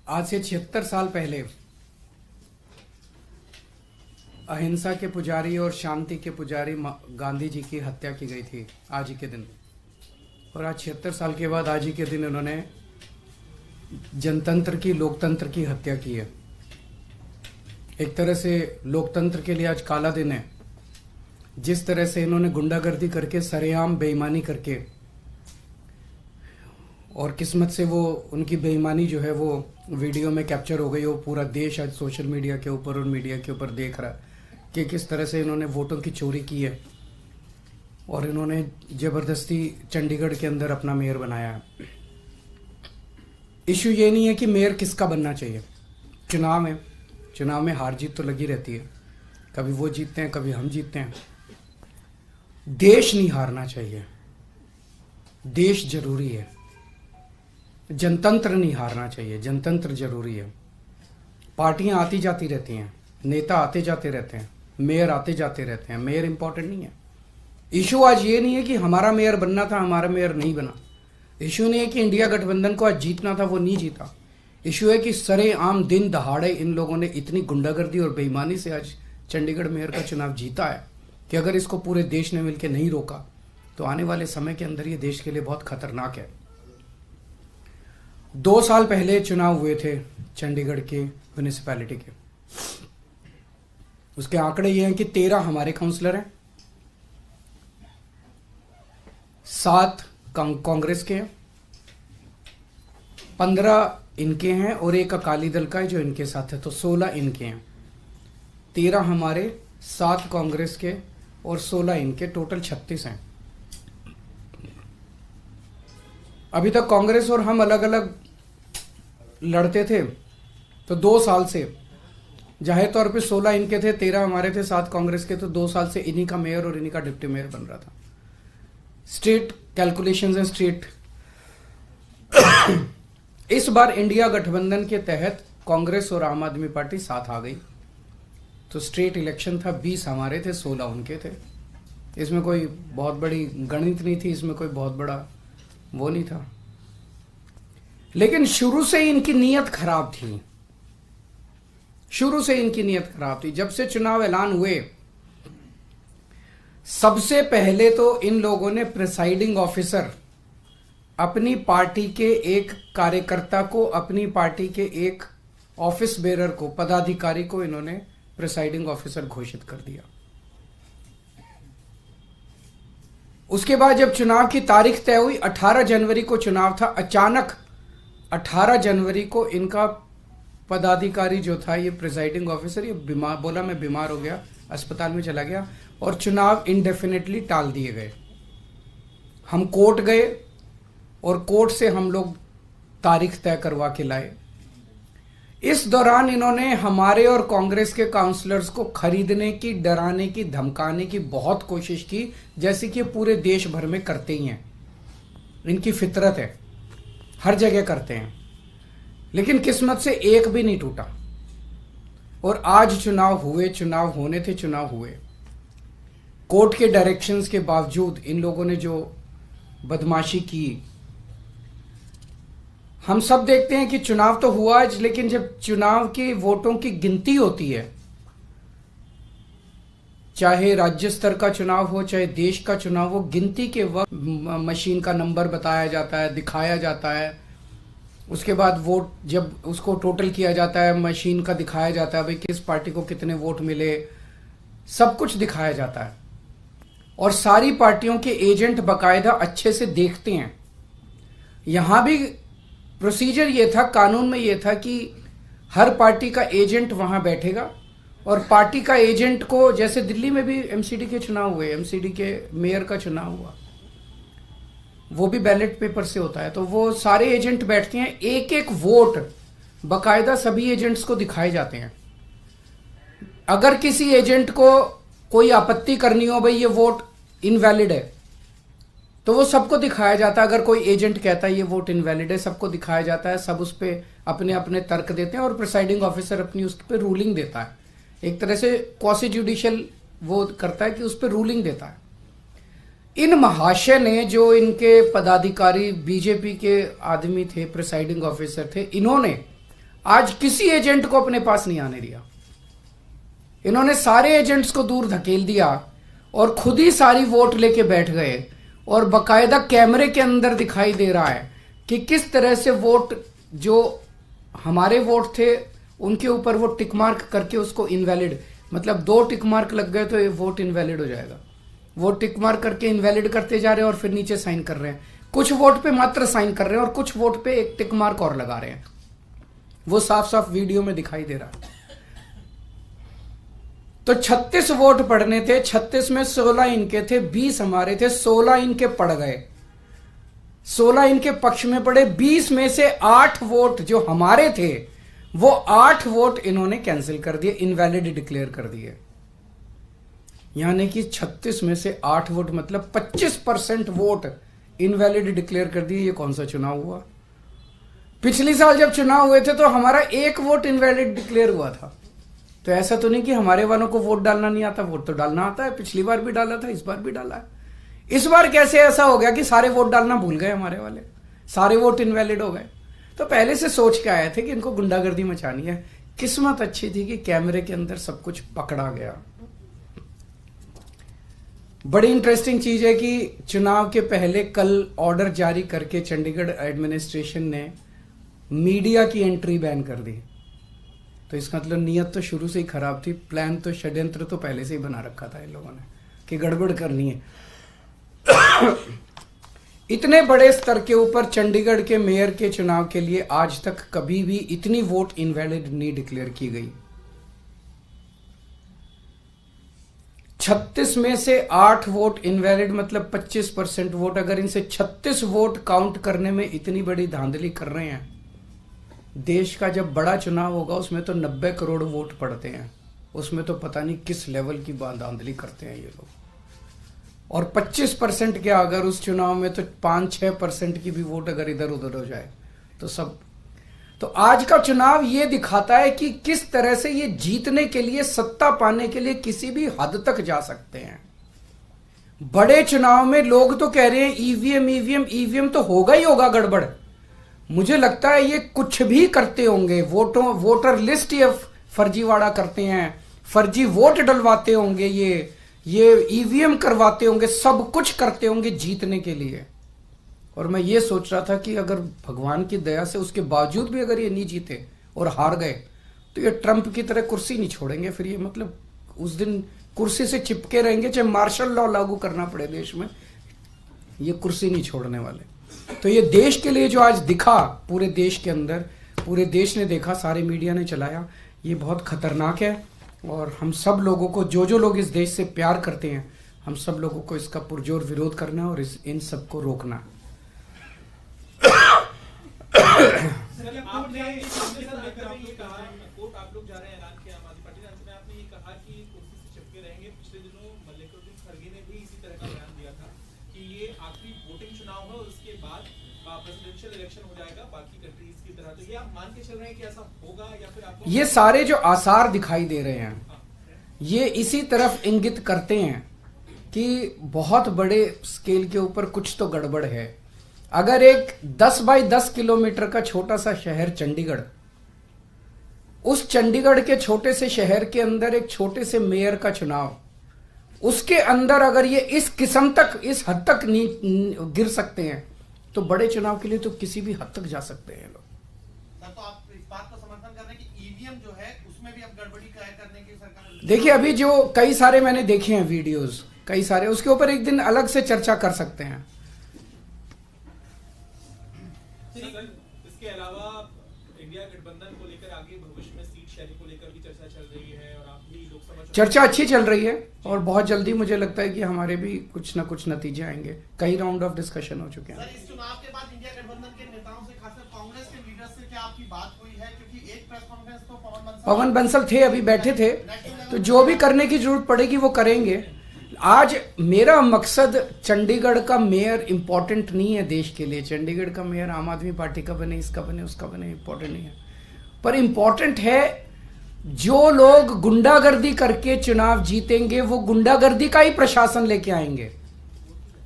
आज से 76 साल पहले अहिंसा के पुजारी और शांति के पुजारी गांधी जी की हत्या की गई थी आज ही के दिन। और आज 76 साल के बाद आज ही के दिन उन्होंने जनतंत्र की, लोकतंत्र की हत्या की है। एक तरह से लोकतंत्र के लिए आज काला दिन है। जिस तरह से इन्होंने गुंडागर्दी करके, सरेआम बेईमानी करके, और किस्मत से वो उनकी बेईमानी जो है वो वीडियो में कैप्चर हो गई। वो पूरा देश आज सोशल मीडिया के ऊपर और मीडिया के ऊपर देख रहा है कि किस तरह से इन्होंने वोटों की चोरी की है और इन्होंने जबरदस्ती चंडीगढ़ के अंदर अपना मेयर बनाया है। इशू ये नहीं है कि मेयर किसका बनना चाहिए। चुनाव है, चुनाव में हार जीत तो लगी रहती है। कभी वो जीतते हैं, कभी हम जीतते हैं। देश नहीं हारना चाहिए, देश जरूरी है। जनतंत्र नहीं हारना चाहिए, जनतंत्र जरूरी है। पार्टियां आती जाती रहती हैं, नेता आते जाते रहते हैं, मेयर आते जाते रहते हैं। मेयर इंपॉर्टेंट नहीं है। इशू आज ये नहीं है कि हमारा मेयर बनना था, हमारा मेयर नहीं बना। इशू नहीं है कि इंडिया गठबंधन को आज जीतना था, वो नहीं जीता। इशू है कि सरेआम दिन दहाड़े इन लोगों ने इतनी गुंडागर्दी और बेईमानी से आज चंडीगढ़ मेयर का चुनाव जीता है कि अगर इसको पूरे देश ने मिलकर नहीं रोका तो आने वाले समय के अंदर ये देश के लिए बहुत खतरनाक है। 2 साल पहले चुनाव हुए थे चंडीगढ़ के म्यूनिसिपैलिटी के। उसके आंकड़े ये हैं कि 13 हमारे काउंसलर हैं, 7 कांग्रेस के हैं, 15 इनके हैं और एक अकाली दल का है जो इनके साथ है, तो 16 इनके हैं। 13 हमारे, 7 कांग्रेस के और 16 इनके, टोटल 36 हैं। अभी तक कांग्रेस और हम अलग अलग लड़ते थे, तो 2 साल से जाहिर तौर पे 16 इनके थे, 13 हमारे थे, 7 कांग्रेस के, तो 2 साल से इन्हीं का मेयर और इन्हीं का डिप्टी मेयर बन रहा था। स्टेट कैलकुलेशंस हैं, स्टेट। इस बार इंडिया गठबंधन के तहत कांग्रेस और आम आदमी पार्टी साथ आ गई, तो स्टेट इलेक्शन था, 20 हमारे थे, 16 उनके थे। इसमें कोई बहुत बड़ी गणित नहीं थी, इसमें कोई बहुत बड़ा वो नहीं था। लेकिन शुरू से इनकी नीयत खराब थी, शुरू से इनकी नीयत खराब थी। जब से चुनाव ऐलान हुए, सबसे पहले तो इन लोगों ने प्रिसाइडिंग ऑफिसर, अपनी पार्टी के एक कार्यकर्ता को, अपनी पार्टी के एक ऑफिस बेरर को, पदाधिकारी को इन्होंने प्रिसाइडिंग ऑफिसर घोषित कर दिया। उसके बाद जब चुनाव की तारीख तय हुई, 18 जनवरी को चुनाव था, अचानक 18 जनवरी को इनका पदाधिकारी जो था, ये प्रिसाइडिंग ऑफिसर, ये बीमार, बोला मैं बीमार हो गया, अस्पताल में चला गया और चुनाव इंडेफिनेटली टाल दिए गए। हम कोर्ट गए और कोर्ट से हम लोग तारीख तय करवा के लाए। इस दौरान इन्होंने हमारे और कांग्रेस के काउंसलर्स को खरीदने की, डराने की, धमकाने की बहुत कोशिश की, जैसे कि पूरे देश भर में करते ही हैं। इनकी फितरत है, हर जगह करते हैं। लेकिन किस्मत से एक भी नहीं टूटा और आज चुनाव हुए, चुनाव होने थे, चुनाव हुए। कोर्ट के डायरेक्शंस के बावजूद इन लोगों ने जो बदमाशी की, हम सब देखते हैं कि चुनाव तो हुआ आज, लेकिन जब चुनाव के वोटों की गिनती होती है, चाहे राज्य स्तर का चुनाव हो, चाहे देश का चुनाव हो, गिनती के वक्त मशीन का नंबर बताया जाता है, दिखाया जाता है। उसके बाद वोट जब उसको टोटल किया जाता है, मशीन का दिखाया जाता है भाई किस पार्टी को कितने वोट मिले, सब कुछ दिखाया जाता है। और सारी पार्टियों के एजेंट बाकायदा अच्छे से देखते हैं। यहां भी प्रोसीजर ये था, कानून में ये था कि हर पार्टी का एजेंट वहां बैठेगा और पार्टी का एजेंट को, जैसे दिल्ली में भी एमसीडी के चुनाव हुए, एमसीडी के मेयर का चुनाव हुआ, वो भी बैलेट पेपर से होता है, तो वो सारे एजेंट बैठते हैं, एक एक वोट बाकायदा सभी एजेंट्स को दिखाए जाते हैं। अगर किसी एजेंट को कोई आपत्ति करनी हो, भाई ये वोट इनवैलिड है, तो वो सबको दिखाया जाता है। अगर कोई एजेंट कहता है ये वोट इनवैलिड है, सबको दिखाया जाता है, सब उस पर अपने अपने तर्क देते हैं और प्रिसाइडिंग ऑफिसर अपनी उस पर रूलिंग देता है। एक तरह से क्वासी जुडिशियल वो करता है कि उस पर रूलिंग देता है। इन महाशय ने, जो इनके पदाधिकारी बीजेपी के आदमी थे, प्रिसाइडिंग ऑफिसर थे, इन्होंने आज किसी एजेंट को अपने पास नहीं आने दिया। इन्होंने सारे एजेंट्स को दूर धकेल दिया और खुद ही सारी वोट लेके बैठ गए, और बकायदा कैमरे के अंदर दिखाई दे रहा है कि किस तरह से वोट, जो हमारे वोट थे उनके ऊपर वो टिक मार्क करके उसको इनवैलिड, मतलब 2 टिक मार्क लग गए तो ये वोट इनवैलिड हो जाएगा। वो टिक मार्क करके इनवैलिड करते जा रहे हैं और फिर नीचे साइन कर रहे हैं। कुछ वोट पे मात्र साइन कर रहे हैं और कुछ वोट पे एक टिक मार्क और लगा रहे हैं। वो साफ साफ वीडियो में दिखाई दे रहा है। तो 36 वोट पड़ने थे, 36 में 16 इनके थे, 20 हमारे थे, 16 इनके पड़ गए, 16 इनके पक्ष में पड़े। 20 में से 8 वोट जो हमारे थे वो 8 वोट इन्होंने कैंसिल कर दिए, इनवैलिड डिक्लेयर कर दिए। यानी कि 36 में से 8 वोट मतलब 25% वोट इनवैलिड डिक्लेयर कर दिए। ये कौन सा चुनाव हुआ? पिछली साल जब चुनाव हुए थे तो हमारा 1 वोट इनवैलिड डिक्लेयर हुआ था। तो ऐसा तो नहीं कि हमारे वालों को वोट डालना नहीं आता, वोट तो डालना आता है। पिछली बार भी डाला था, इस बार भी डाला है। इस बार कैसे ऐसा हो गया कि सारे वोट डालना भूल गए हमारे वाले, सारे वोट इनवैलिड हो गए? तो पहले से सोच के आए थे कि इनको गुंडागर्दी मचानी है। किस्मत अच्छी थी कि कैमरे के अंदर सब कुछ पकड़ा गया। बड़ी इंटरेस्टिंग चीज है कि चुनाव के पहले कल ऑर्डर जारी करके चंडीगढ़ एडमिनिस्ट्रेशन ने मीडिया की एंट्री बैन कर दी। तो इसका मतलब नीयत तो शुरू से ही खराब थी, प्लान तो, षड्यंत्र तो पहले से ही बना रखा था इन लोगों ने कि गड़बड़ करनी है। इतने बड़े स्तर के ऊपर चंडीगढ़ के मेयर के चुनाव के लिए आज तक कभी भी इतनी वोट इनवैलिड नहीं डिक्लेयर की गई। 36 में से 8 वोट इनवैलिड मतलब 25% वोट। अगर इनसे 36 वोट काउंट करने में इतनी बड़ी धांधली कर रहे हैं, देश का जब बड़ा चुनाव होगा उसमें तो 90 करोड़ वोट पड़ते हैं, उसमें तो पता नहीं किस लेवल की धांधली करते हैं ये लोग। और 25% क्या, अगर उस चुनाव में तो 5-6% की भी वोट अगर इधर उधर हो जाए तो सब। तो आज का चुनाव ये दिखाता है कि किस तरह से ये जीतने के लिए, सत्ता पाने के लिए किसी भी हद तक जा सकते हैं। बड़े चुनाव में लोग तो कह रहे हैं ईवीएम तो होगा ही होगा गड़बड़। मुझे लगता है ये कुछ भी करते होंगे, वोटर लिस्ट ये फर्जीवाड़ा करते हैं, फर्जी वोट डलवाते होंगे, ये ईवीएम करवाते होंगे, सब कुछ करते होंगे जीतने के लिए। और मैं ये सोच रहा था कि अगर भगवान की दया से उसके बावजूद भी अगर ये नहीं जीते और हार गए तो ये ट्रंप की तरह कुर्सी नहीं छोड़ेंगे। फिर ये मतलब उस दिन कुर्सी से चिपके रहेंगे, चाहे मार्शल लॉ लागू करना पड़े देश में, ये कुर्सी नहीं छोड़ने वाले। तो ये देश के लिए जो आज दिखा, पूरे देश के अंदर, पूरे देश ने देखा, सारे मीडिया ने चलाया, ये बहुत खतरनाक है। और हम सब लोगों को, जो लोग इस देश से प्यार करते हैं, हम सब लोगों को इसका पुरजोर विरोध करना है और इन सब को रोकना। ये सारे जो आसार दिखाई दे रहे हैं ये इसी तरफ इंगित करते हैं कि बहुत बड़े स्केल के ऊपर कुछ तो गड़बड़ है। अगर एक 10 बाई 10 किलोमीटर का छोटा सा शहर चंडीगढ़, उस चंडीगढ़ के छोटे से शहर के अंदर एक छोटे से मेयर का चुनाव, उसके अंदर अगर ये इस किस्म तक, इस हद तक नहीं गिर सकते हैं, तो बड़े चुनाव के लिए तो किसी भी हद तक जा सकते हैं लोग। तो आप इस बात को समर्थन कर रहे हैं कि ईवीएम जो है उसमें भी अब गड़बड़ी करने की सरकार। देखिए अभी जो कई सारे मैंने देखे हैं वीडियोस, कई सारे, उसके ऊपर एक दिन अलग से चर्चा कर सकते हैं। इसके अलावा इंडिया गठबंधन को लेकर आगे भविष्य में सीट शेयरिंग को लेकर भी चर्चा चल रही है और आप भी लोकसभा चर्चा अच्छी चल रही है और बहुत जल्दी मुझे लगता है कि हमारे भी कुछ ना कुछ नतीजे आएंगे। कई राउंड ऑफ डिस्कशन हो चुके हैं। सर, इस चुनाव के बाद इंडिया गठबंधन के नेताओं से, खासकर कांग्रेस के लीडर से क्या आपकी बात हुई है? क्योंकि एक प्रेस कॉन्फ्रेंस तो पवन बंसल थे, अभी बैठे थे, तो जो भी करने की जरूरत पड़ेगी वो करेंगे। आज मेरा मकसद चंडीगढ़ का मेयर इंपॉर्टेंट नहीं है देश के लिए। चंडीगढ़ का मेयर आम आदमी पार्टी का बने, इसका बने, उसका बने, इंपॉर्टेंट नहीं है। पर इंपॉर्टेंट है जो लोग गुंडागर्दी करके चुनाव जीतेंगे वो गुंडागर्दी का ही प्रशासन लेके आएंगे,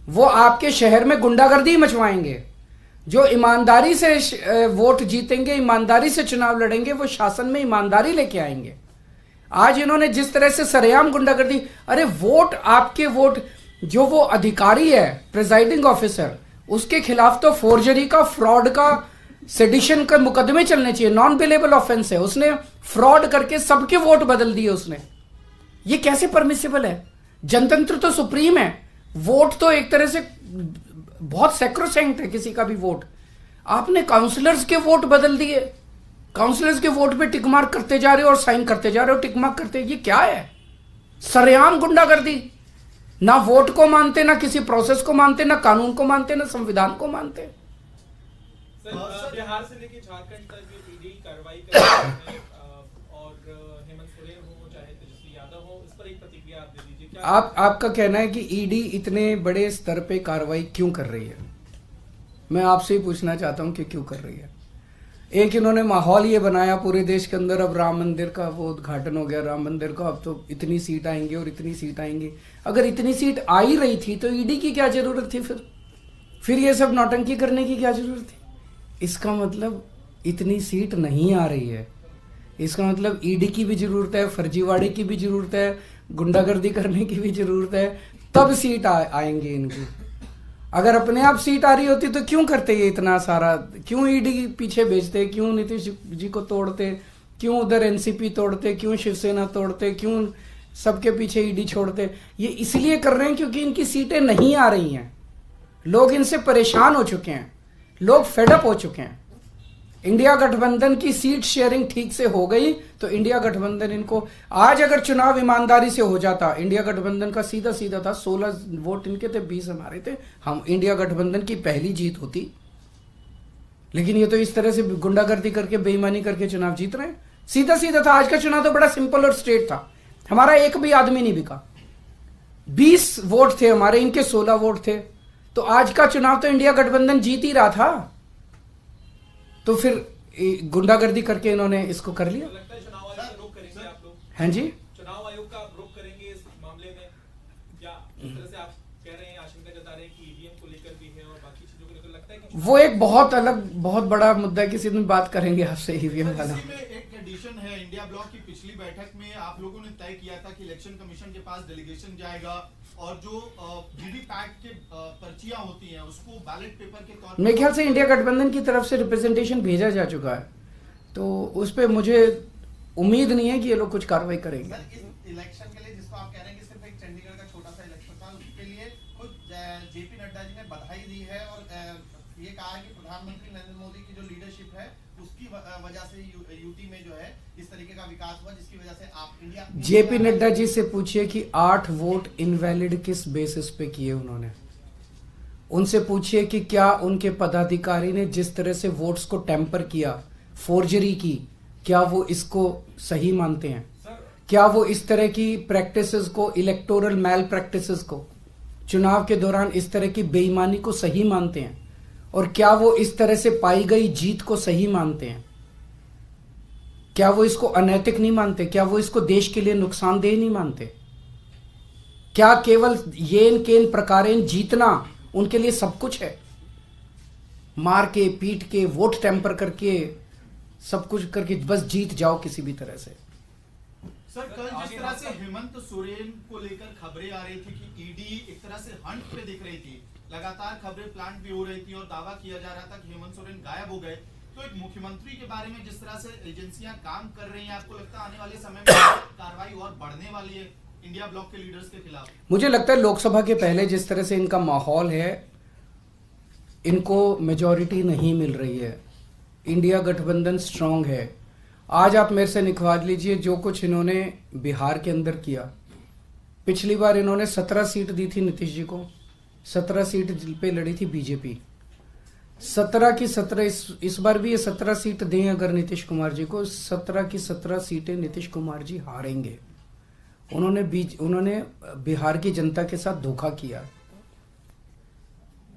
वो आपके शहर में गुंडागर्दी मचवाएंगे। जो ईमानदारी से वोट जीतेंगे, ईमानदारी से चुनाव लड़ेंगे, वो शासन में ईमानदारी लेके आएंगे। आज इन्होंने जिस तरह से सरेआम गुंडागर्दी, अरे वोट आपके वोट, जो वो अधिकारी है प्रिजाइडिंग ऑफिसर, उसके खिलाफ तो फोर्जरी का, फ्रॉड का, सेडिशन का मुकदमे चलने चाहिए। नॉन बिलेबल ऑफेंस है, उसने फ्रॉड करके सबके वोट बदल दिए उसने। ये कैसे परमिसिबल है? जनतंत्र तो सुप्रीम है, वोट तो एक तरह से बहुत सैक्रोसैंक्ट है किसी का भी वोट। आपने काउंसलर्स के वोट बदल दिए, काउंसलर्स के वोट पे टिक मार्क करते जा रहे हो और साइन करते जा रहे हो, टिक मार्क करते। ये क्या है? सरेआम गुंडागर्दी। ना वोट को मानते, ना किसी प्रोसेस को मानते, ना कानून को मानते, ना संविधान को मानते। सर, बिहार से लेकर झारखंड तक जो ईडी कार्रवाई कर रही है और हेमंत सोरेन हो चाहे तेजस्वी यादव हो, इस पर एक प्रतिक्रिया आप दे दीजिए। आपका कहना है कि ईडी इतने बड़े स्तर पे कार्रवाई क्यों कर रही है? मैं आपसे ही पूछना चाहता हूं कि क्यों कर रही है। एक इन्होंने माहौल ये बनाया पूरे देश के अंदर, अब राम मंदिर का वो उद्घाटन हो गया, राम मंदिर का, अब तो इतनी सीट आएंगी और इतनी सीट आएंगी। अगर इतनी सीट आ ही रही थी तो ईडी की क्या जरूरत थी? फिर ये सब नौटंकी करने की क्या जरूरत थी? इसका मतलब इतनी सीट नहीं आ रही है, इसका मतलब ईडी की भी जरूरत है, फर्जीवाड़े की भी जरूरत है, गुंडागर्दी करने की भी जरूरत है, तब सीट आएंगे इनकी। अगर अपने आप सीट आ रही होती तो क्यों करते ये इतना सारा? क्यों ईडी पीछे भेजते? क्यों नीतीश जी को तोड़ते? क्यों उधर एनसीपी तोड़ते? क्यों शिवसेना तोड़ते? क्यों सबके पीछे ईडी छोड़ते? ये इसलिए कर रहे हैं क्योंकि इनकी सीटें नहीं आ रही हैं। लोग इनसे परेशान हो चुके हैं, लोग फेडअप हो चुके हैं। इंडिया गठबंधन की सीट शेयरिंग ठीक से हो गई तो इंडिया गठबंधन इनको, आज अगर चुनाव ईमानदारी से हो जाता, इंडिया गठबंधन का सीधा सीधा था, 16 वोट इनके थे, 20 हमारे थे, हम इंडिया गठबंधन की पहली जीत होती। लेकिन ये तो इस तरह से गुंडागर्दी करके, बेईमानी करके चुनाव जीत रहे हैं। सीधा सीधा था। आज का चुनाव तो बड़ा सिंपल और स्ट्रेट था, हमारा एक भी आदमी नहीं बिका। 20 वोट थे हमारे, इनके 16 वोट थे, तो आज का चुनाव तो इंडिया गठबंधन जीत ही रहा था। तो फिर गुंडागर्दी करके इन्होंने इसको कर लिया। लगता है चुनाव आयोग का रुख करेंगे आप लोग? हैं जी, चुनाव आयोग का रुख करेंगे इस मामले में? क्या इस तरह से आप कह रहे हैं, आशंका जता रहे हैं कि ईवीएम को लेकर भी है और बाकी चीजों को लेकर, लगता है कि वो एक बहुत अलग, बहुत बड़ा मुद्दा है, किसी दिन बात करेंगे आपसे ईवीएम वाला। एक कंडीशन है, इंडिया ब्लॉक की पिछली बैठक में आप लोगों ने तय किया था कि इलेक्शन कमीशन के पास डेलीगेशन जाएगा और जो वीवीपैट के पर्चियां होती हैं उसको बैलेट पेपर के तौर पर, मेरे ख्याल से इंडिया गठबंधन की तरफ से रिप्रेजेंटेशन भेजा जा चुका है, तो उस पर मुझे उम्मीद नहीं है कि ये लोग कुछ कार्रवाई करेंगे। सर, इस इलेक्शन के लिए जिसको आप कह रहे हैं कि सिर्फ एक चंडीगढ़ का छोटा सा इलेक्शन था, उसके लिए खुद जेपी नड्डा जी ने बधाई दी है और ये कहा है कि प्रधानमंत्री नरेंद्र मोदी की जो लीडरशिप है उसकी वजह से यूटी में जो है इस तरीके का विकास हुआ, जिसकी वजह से आप इंडिया। जेपी नड्डा जी से पूछिए कि 8 वोट इनवैलिड किस बेसिस पे किए उन्होंने। उनसे पूछिए कि क्या उनके पदाधिकारी ने जिस तरह से वोट्स को टेम्पर किया, फोर्जरी की, क्या वो इसको सही मानते हैं? क्या वो इस तरह की प्रैक्टिसेस को, इलेक्टोरल मैल प्रैक्टिसेस को, चुनाव के दौरान इस तरह की बेईमानी को सही मानते हैं? और क्या वो इस तरह से पाई गई जीत को सही मानते हैं? क्या वो इसको अनैतिक नहीं मानते? क्या वो इसको देश के लिए नुकसानदेह नहीं मानते? क्या केवल येन केन प्रकारेण जीतना उनके लिए सब कुछ है? मार के, पीट के, वोट टेम्पर करके, सब कुछ करके बस जीत जाओ किसी भी तरह से। सर, कल जिस तरह से हेमंत सोरेन को लेकर खबरें आ रही थी कि ईडी एक तरह से हंट पे दिख रही थी, लगातार खबरें प्लांट भी हो रही थी और दावा किया जा रहा था कि हेमंत सोरेन गायब हो गए, तो एक मुख्यमंत्री के बारे में जिस तरह से एजेंसियां काम कर रही हैं, आपको लगता है आने वाले समय में कार्रवाई और बढ़ने वाली है इंडिया ब्लॉक के लीडर्स के खिलाफ? मुझे लगता है लोकसभा के पहले जिस तरह से इनका माहौल है, इनको मेजॉरिटी नहीं मिल रही है। इंडिया गठबंधन स्ट्रांग है। आज आप मेरे से निकलवा लीजिए जो कुछ इन्होंने बिहार के अंदर किया। पिछली बार इन्होंने 17 सीट दी थी नीतीश जी को, 17 सीट पे लड़ी थी बीजेपी, 17 की 17 इस बार भी ये 17 सीट दें अगर नीतीश कुमार जी को, 17 की 17 सीटें नीतीश कुमार जी हारेंगे। उन्होंने बिहार की जनता के साथ धोखा किया,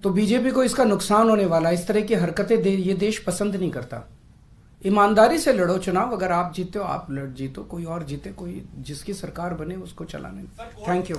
तो बीजेपी को इसका नुकसान होने वाला। इस तरह की हरकतें ये देश पसंद नहीं करता। ईमानदारी से लड़ो चुनाव, अगर आप जीते हो आप जीतो, कोई और जीते, कोई जिसकी सरकार बने उसको चलाने। Thank you.